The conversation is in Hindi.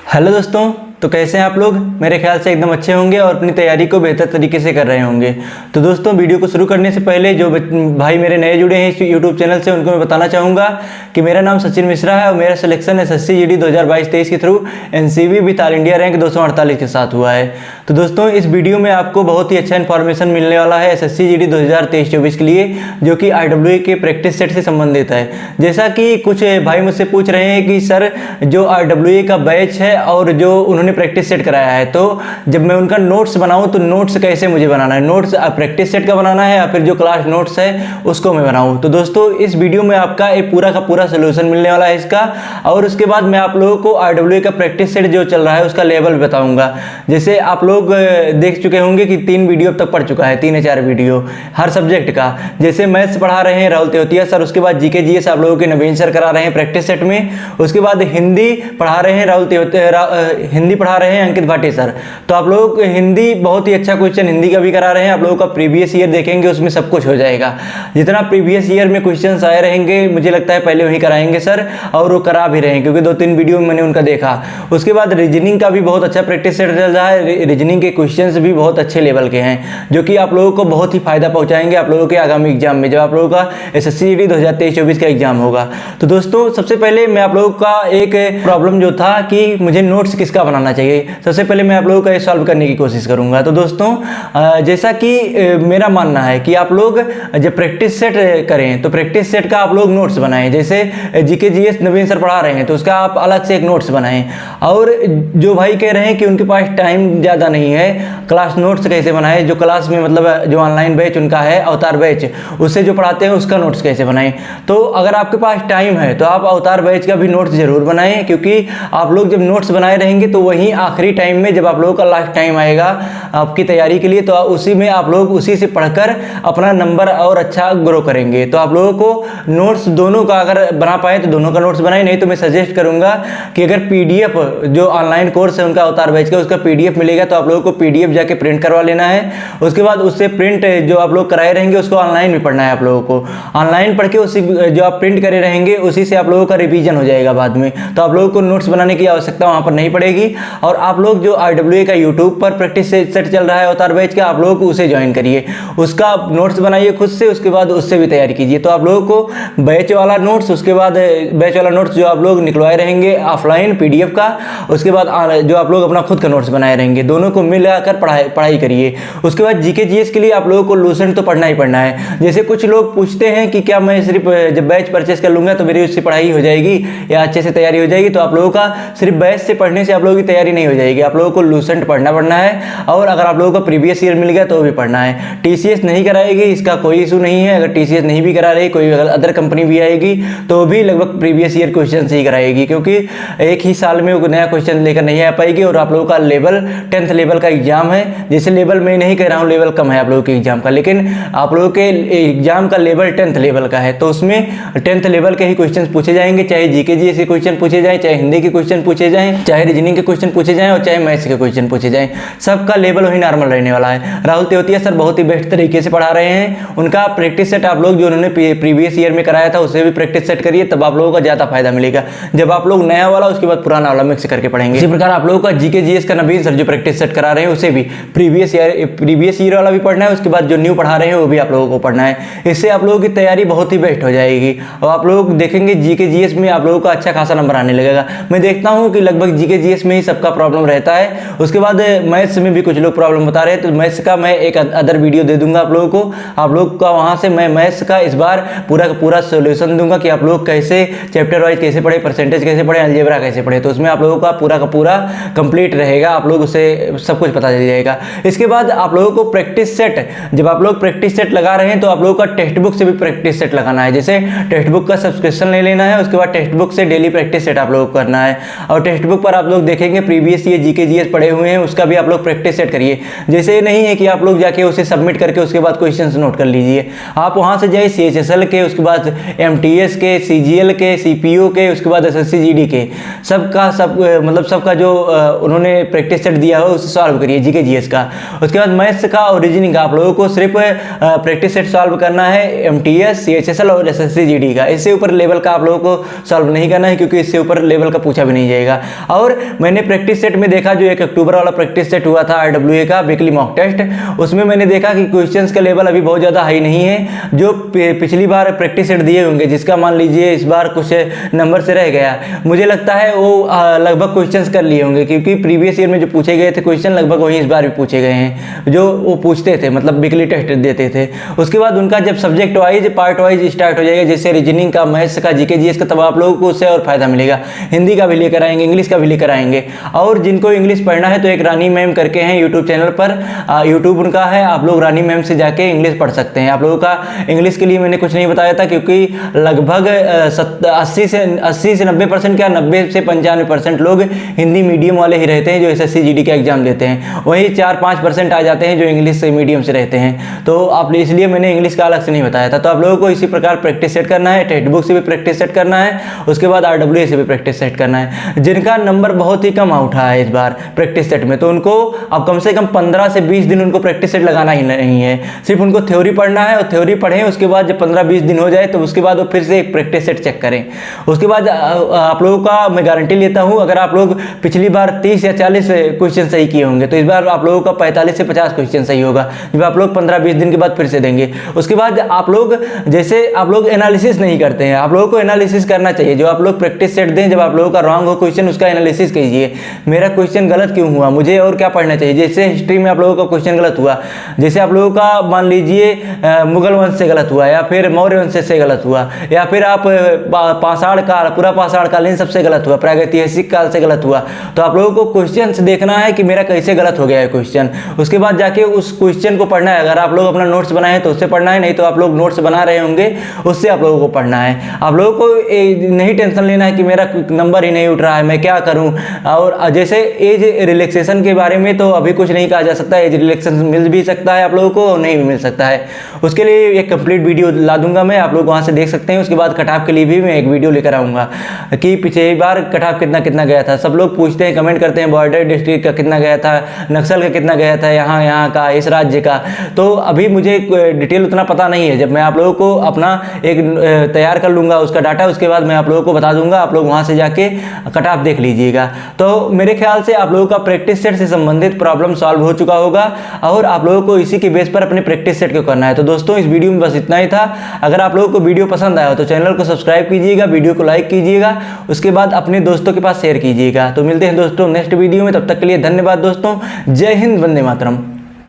हेलो दोस्तों, तो कैसे हैं आप लोग। मेरे ख्याल से एकदम अच्छे होंगे और अपनी तैयारी को बेहतर तरीके से कर रहे होंगे। तो दोस्तों, वीडियो को शुरू करने से पहले जो भाई मेरे नए जुड़े हैं इस यूट्यूब चैनल से, उनको मैं बताना चाहूँगा कि मेरा नाम सचिन मिश्रा है और मेरा सिलेक्शन SSC GD 2022-23 के through NCV with all India rank 248 के साथ हुआ है। तो दोस्तों, इस वीडियो में आपको बहुत ही अच्छा इन्फॉर्मेशन मिलने वाला है SSC GD 2023-24 के लिए, जो कि RWA के प्रैक्टिस सेट से संबंधित है। जैसा कि कुछ भाई मुझसे पूछ रहे हैं कि सर जो RWA का बैच है और जो उन्होंने प्रैक्टिस सेट कराया है, तो जब मैं उनका नोट्स बनाऊं तो नोट्स कैसे मुझे बनाना है, नोट्स प्रैक्टिस सेट का बनाना है या फिर जो क्लास नोट्स है उसको मैं बनाऊं। तो दोस्तों, इस वीडियो में आपका एक पूरा का पूरा सोल्यूशन मिलने वाला है इसका, और उसके बाद मैं आप लोगों को RWA का प्रैक्टिस सेट जो चल रहा है उसका लेवल बताऊंगा। जैसे आप लोग देख चुके होंगे कि 3 वीडियो अब तक पढ़ चुका है, 3 या 4 वीडियो हर सब्जेक्ट का। जैसे मैथ्स पढ़ा रहे हैं राहुल तेवतिया सर, उसके बाद GK GS आप लोगों के नवीन सर करा रहे हैं प्रैक्टिस सेट में, उसके बाद हिंदी पढ़ा रहे हैं हिंदी पढ़ा रहे हैं अंकित भाटी सर। तो आप लोग हिंदी बहुत ही अच्छा क्वेश्चन हिंदी का भी करा रहे हैं। आप लोगों का प्रीवियस ईयर देखेंगे उसमें सब कुछ हो जाएगा। जितना प्रीवियस ईयर में क्वेश्चंस आए रहेंगे मुझे लगता है पहले वही कराएंगे सर, और वो करा भी रहे हैं क्योंकि 2-3 वीडियो में मैंने उनका देखा। उसके बाद रीजनिंग का भी बहुत अच्छा प्रैक्टिस सेट चल रहा है। रीजनिंग के क्वेश्चंस भी बहुत अच्छे लेवल के हैं जो कि आप लोगों को बहुत ही फायदा पहुंचाएंगे आप लोगों के आगामी एग्जाम में, जब आप लोगों का SSC GD 2023-24 का एग्जाम होगा। तो दोस्तों, सबसे पहले मैं आप लोगों का एक प्रॉब्लम जो था कि मुझे नोट्स किसका बनाना चाहिए, सबसे पहले मैं आप लोगों का ये सॉल्व करने की कोशिश करूंगा। तो दोस्तों, जैसा कि मेरा मानना है कि आप लोग जब प्रैक्टिस सेट करें तो प्रैक्टिस सेट का आप लोग नोट्स बनाएं। जैसे GK GS नवीन सर पढ़ा रहे हैं तो उसका आप अलग से एक नोट्स बनाएं। और जो भाई कह रहे हैं कि उनके पास टाइम ज़्यादा नहीं है, क्लास नोट्स कैसे बनाएं, जो क्लास में मतलब जो ऑनलाइन बैच उनका है अवतार बैच, उससे जो पढ़ाते हैं उसका नोट्स कैसे बनाएं। तो अगर आपके पास टाइम है तो आप अवतार बैच का भी नोट्स जरूर बनाएं, क्योंकि आप लोग जब नोट्स बनाए रहेंगे तो वहीं आखिरी टाइम में जब आप लोगों का लास्ट टाइम आएगा आपकी तैयारी के लिए, तो उसी में आप लोग उसी से पढ़कर अपना नंबर और अच्छा ग्रो करेंगे। तो आप लोगों को नोट्स दोनों का अगर बना पाए तो दोनों का नोट्स बनाएं, नहीं तो मैं सजेस्ट करूंगा कि अगर PDF जो ऑनलाइन कोर्स है उनका अवतार बैच का, उसका PDF मिलेगा तो आप लोगों को PDF जाके प्रिंट करवा लेना है। उसके बाद उससे प्रिंट जो आप लोग कराए रहेंगे उसको ऑनलाइन भी पढ़ना है आप लोगों को। ऑनलाइन पढ़ के उसी जो आप प्रिंट करे रहेंगे उसी से आप लोगों का रिवीजन हो जाएगा बाद में, तो आप लोगों को नोट्स बनाने की आवश्यकता वहां पर नहीं पड़ेगी। और आप लोग जो RWA का यूट्यूब पर प्रैक्टिस सेट चल रहा है अवतार बैच का, आप लोगों को उसे ज्वाइन करिए, उसका नोट्स बनाइए खुद से, उसके बाद उससे भी तैयारी कीजिए। तो आप लोगों को बैच वाला नोट्स, उसके बाद बैच वाला नोट्स जो आप लोग निकलवाए रहेंगे ऑफलाइन PDF का, उसके बाद जो आप लोग अपना खुद का नोट्स बनाए रहेंगे, दोनों को मिलाकर पढ़ाई करिए। उसके बाद GK GS के लिए आप लोगों को लूसेंट तो पढ़ना ही पढ़ना है। जैसे कुछ लोग पूछते हैं कि क्या मैं सिर्फ जब बैच परचेस कर लूंगा तो मेरी उससे पढ़ाई हो जाएगी या अच्छे से तैयारी हो जाएगी, तो आप लोगों का सिर्फ बैच से पढ़ने से आप लोगों की तैयारी नहीं हो जाएगी। आप लोगों को लूसेंट पढ़ना है, और अगर आप लोगों का प्रीवियस ईयर मिल गया तो भी पढ़ना है। TCS नहीं कराएगी, इसका कोई इशू नहीं है। अगर TCS नहीं भी करा रही, कोई अगर अदर कंपनी भी आएगी तो भी लगभग प्रीवियस ईयर क्वेश्चन ही कराएगी, क्योंकि एक ही साल में वो नया क्वेश्चन लेकर नहीं आ पाएगी। और आप लोगों का लेवल 10th लेवल का एग्जाम है, जैसे लेवल मैं नहीं कह रहा हूँ लेवल कम है आप लोगों के एग्जाम का, लेकिन आप लोगों के एग्जाम का लेवल 10th लेवल का है, तो उसमें 10th लेवल के ही क्वेश्चन पूछे जाएंगे, चाहे GK GS के क्वेश्चन पूछे जाए, चाहे हिंदी के क्वेश्चन पूछे जाए, चाहे रीजनिंग के क्वेश्चन पूछे जाए, और चाहे मैथ्स के क्वेश्चन पूछे जाए, सबका लेवल वही नॉर्मल रहने वाला है। राहुल तेवतिया सर बहुत ही बेस्ट तरीके से पढ़ा रहे हैं। उनका प्रैक्टिस सेट आप लोग जो उन्होंने प्रीवियस ईयर में कराया था उससे भी प्रैक्टिस सेट करिए, तब आप लोगों का ज्यादा फायदा मिलेगा। जब आप लोग नया वाला उसके बाद पुराना वाला मिक्स करके पढ़ेंगे। इसी प्रकार आप लोगों का GK GS का नवीन सर जो प्रैक्टिस सेट करा रहे हैं उसे भी प्रीवियस ईयर वाला भी पढ़ना है, उसके बाद जो न्यू पढ़ा रहे हैं वो भी आप लोगों को पढ़ना है। इससे आप लोगों की तैयारी बहुत ही बेस्ट हो जाएगी और आप लोग देखेंगे GK GS में आप लोगों का अच्छा खासा नंबर आने लगेगा। मैं देखता हूँ कि लगभग GK GS में ही सबका प्रॉब्लम रहता है। उसके बाद मैथ्स में भी कुछ लोग प्रॉब्लम बता रहे हैं, तो मैथ्स का मैं एक अदर वीडियो दे दूंगा आप लोगों को। आप लोग का वहां से मैं मैथ्स का इस बार पूरा का पूरा सोल्यूशन दूंगा कि आप लोग कैसे चैप्टर वाइज कैसे पढ़े, परसेंटेज कैसे पढ़े, अलजेब्रा कैसे पढ़े, तो उसमें आप लोगों का पूरा कंप्लीट रहेगा, आप लोग उसे सब कुछ पता चल जाएगा। इसके बाद आप लोगों को प्रैक्टिस सेट, जब आप लोग प्रैक्टिस सेट लगा रहे हैं तो आप लोगों का टेक्स्ट बुक से भी प्रैक्टिस सेट लगाना है। जैसे टेक्स्ट बुक का सब्सक्रिप्शन ले लेना है, उसके बाद टेक्स्ट बुक से डेली प्रैक्टिस सेट आप लोगों को करना है। और टेक्स्ट बुक पर आप लोग देखेंगे प्रीवियस ईयर GK GS पढ़े हुए हैं, उसका भी आप लोग प्रैक्टिस सेट करिए। जैसे नहीं है कि आप लोग जाके उसे सबमिट करके उसके बाद क्वेश्चंस नोट कर लीजिए, आप वहां से जाइए CHSL के, उसके बाद MTS के, CGL के, CPO के, उसके बाद SSC GD के, सबका जो उन्होंने प्रैक्टिस सेट दिया हो उसे सॉल्व करिए GK GS का। उसके बाद मैथ्स का और रीजनिंग का आप लोगों को सिर्फ प्रैक्टिस सेट सॉल्व करना है MTS, CHSL और SSC GD का। इससे ऊपर लेवल का आप लोगों को सॉल्व नहीं करना है, क्योंकि इससे ऊपर लेवल का पूछा भी नहीं जाएगा। और मैंने प्रैक्टिस सेट में देखा, जो 1 अक्टूबर वाला प्रैक्टिस सेट हुआ था RWA का वीकली मॉक टेस्ट, उसमें मैंने देखा कि क्वेश्चंस का लेवल अभी बहुत ज़्यादा हाई नहीं है। जो पिछली बार प्रैक्टिस सेट दिए होंगे, जिसका मान लीजिए इस बार कुछ नंबर से रह गया, मुझे लगता है वो लगभग क्वेश्चंस कर लिए होंगे, क्योंकि प्रीवियस ईयर में जो पूछे गए थे क्वेश्चन लगभग वही इस बार भी पूछे गए हैं, जो वो पूछते थे, मतलब वीकली टेस्ट देते थे। उसके बाद उनका जब subject wise part wise start हो जाएगा, जैसे रीजनिंग का, मैथ्स का, जीके जीएस का, तब आप लोगों को उससे और फायदा मिलेगा। हिंदी का भी लेकर आएंगे, इंग्लिश का भी लेकर आएंगे। और जिनको इंग्लिश पढ़ना है तो एक रानी मैम करके हैं यूट्यूब चैनल पर, यूट्यूब उनका है, आप लोग रानी मैम से जाके इंग्लिश पढ़ सकते हैं। आप लोगों का इंग्लिश के लिए मैंने कुछ नहीं बताया था, क्योंकि लगभग 80 से 90%, क्या 90 से 95% लोग हिंदी मीडियम वाले ही रहते हैं जो SSC GD का एग्जाम देते हैं। वही 4-5% आ जाते हैं जो इंग्लिश मीडियम से रहते हैं। तो आप इसलिए मैंने इंग्लिश का अलग से नहीं बताया था। तो आप लोगों को इसी प्रकार प्रैक्टिस सेट करना है, टेक्स्ट बुक से भी प्रैक्टिस सेट करना है, उसके बाद RWA से भी प्रैक्टिस सेट करना है। जिनका नंबर बहुत ही कम उठा है इस बार प्रैक्टिस सेट में, तो उनको अब कम से कम 15 से 20 दिन उनको प्रैक्टिस सेट लगाना ही नहीं है। सिर्फ उनको थ्योरी पढ़ना है, और थ्योरी पढ़ें, उसके बाद जब 15-20 दिन हो जाए तो उसके बाद वो फिर से एक प्रैक्टिस सेट चेक करें। उसके बाद आप लोगों का मैं गारंटी लेता हूँ, अगर आप लोग पिछली बार 30 या 40 क्वेश्चन सही किए होंगे, तो इस बार आप लोगों का 45 से 50 क्वेश्चन सही होगा, जब आप लोग 15-20 दिन के बाद फिर से देंगे। उसके बाद आप लोग, जैसे आप लोग एनालिसिस नहीं करते हैं, आप लोगों को एनालिसिस करना चाहिए। जो आप लोग प्रैक्टिस सेट दें, जब आप लोगों का रॉन्ग हो क्वेश्चन, उसका एनालिसिस कीजिए, मेरा क्वेश्चन गलत क्यों हुआ, मुझे और क्या पढ़ना चाहिए। जैसे हिस्ट्री में आप लोगों का क्वेश्चन गलत हुआ, जैसे आप लोगों का मान लीजिए मुगल वंश से गलत हुआ, या फिर मौर्य वंश से गलत हुआ, या फिर आप पाषाण काल, पूरा पाषाण कालीन सबसे गलत हुआ, प्रागैतिहासिक काल से गलत हुआ। तो आप लोगों को क्वेश्चन देखना है कि मेरा कैसे गलत हो गया है क्वेश्चन, उसके बाद जाके उस क्वेश्चन को पढ़ना है। अगर आप लोग अपना नोट्स बनाए हैं तो उससे पढ़ना है, नहीं तो आप लोग नोट्स बना रहे होंगे उससे आप लोगों को पढ़ना है। आप लोगों को नहीं टेंशन लेना है कि मेरा नंबर ही नहीं उठ रहा है, मैं क्या करूं। और जैसे एज रिलैक्सेशन के बारे में तो अभी कुछ नहीं कहा जा सकता, एज रिलैक्सेशन मिल भी सकता है आप लोगों को, नहीं भी मिल सकता है। उसके लिए एक कंप्लीट वीडियो ला दूंगा मैं, आप लोग वहां से देख सकते हैं। उसके बाद कट ऑफ के लिए भी मैं एक वीडियो लेकर आऊंगा कि पिछली बार कट ऑफ कितना गया था। सब लोग पूछते हैं, कमेंट करते हैं, बॉर्डर डिस्ट्रिक्ट का कितना गया था, नक्सल का कितना गया था, यहाँ का, इस राज्य का। तो अभी मुझे डिटेल उतना पता नहीं है। जब मैं आप लोगों को अपना एक तैयार कर लूँगा उसका डाटा, उसके बाद मैं आप लोगों को बता दूंगा, आप लोग वहाँ से जाके कट ऑफ देख लीजिएगा। तो मेरे ख्याल से आप लोगों का प्रैक्टिस सेट से संबंधित प्रॉब्लम सॉल्व हो चुका होगा, और आप लोगों को इसी के बेस पर अपने प्रैक्टिस सेट को करना है। तो दोस्तों इस वीडियो में बस इतना ही था। अगर आप लोगों को वीडियो पसंद आया हो तो चैनल को सब्सक्राइब कीजिएगा, वीडियो को लाइक कीजिएगा, उसके बाद अपने दोस्तों के पास शेयर कीजिएगा। तो मिलते हैं दोस्तों नेक्स्ट वीडियो में, तब तक के लिए धन्यवाद दोस्तों। जय हिंद, वंदे मातरम।